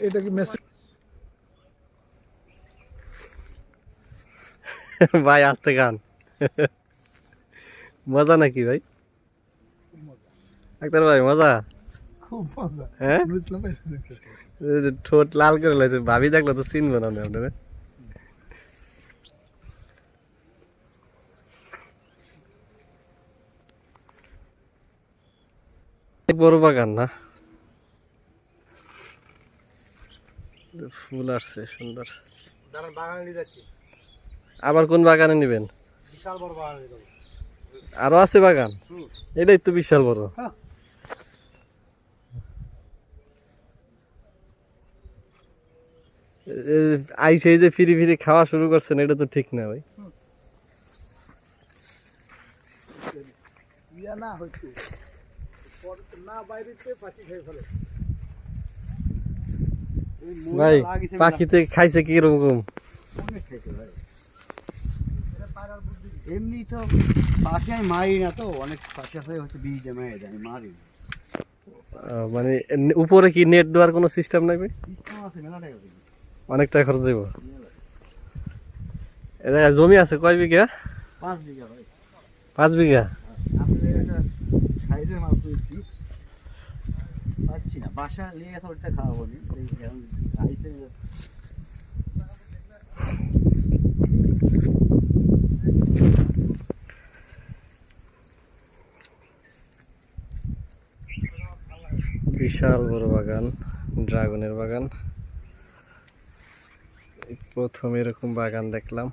এটা কি মেসেজ? ভাই আস্তে গান মজা নাকি ভাই? ডাক্তার ভাই মজা? খুব মজা। হ্যাঁ, বুঝলাম ভাই। এই যে ঠোঁট লাল করে লাইছে, ভাবি দেখলে তো চিনবো না আপনারা। বড় বাগান না, ফুল আসছে সুন্দর। বাগানে নিয়ে যাচ্ছি, আবার কোন বাগানে নিবেন? বিশাল বড় বাগানে যাবো। আরো আছে বাগান? এটাই তো বিশাল বড়। হ্যাঁ। আইসে যে ফিরি ফিরি খাওয়া শুরু করছেন, এটা তো ঠিক না ভাই। ইয়া না হচ্ছে না, বাইরেতে পাখি খেয়ে ফেলে। ভাই পাখিতে খাইছে কি রকম? অনেক খেয়েছে ভাই। এমনি তো পাখি আমি মারি না, তো অনেক পাখি আছে হচ্ছে বীজ জমা যায়, আমি মারি না। মানে উপরে কি নেট দেওয়ার কোনো সিস্টেম নাই ভাই? সিস্টেম আছে, মেলা টাকা দিবি। অনেক টাকা খরচ দেবো। এটা জমি আছে কয় বিঘা? 5 বিঘা ভাই। 5 বিঘা? আপনি একটা সাইজের মাল পেয়েছি, পাচ্ছি না, বাসা নিয়ে গেছে, ওটা খাওয়াবো নি। এখন আইসে বিশাল বড় বাগান, ড্রাগনের বাগান। প্রথম এরকম বাগান দেখলাম।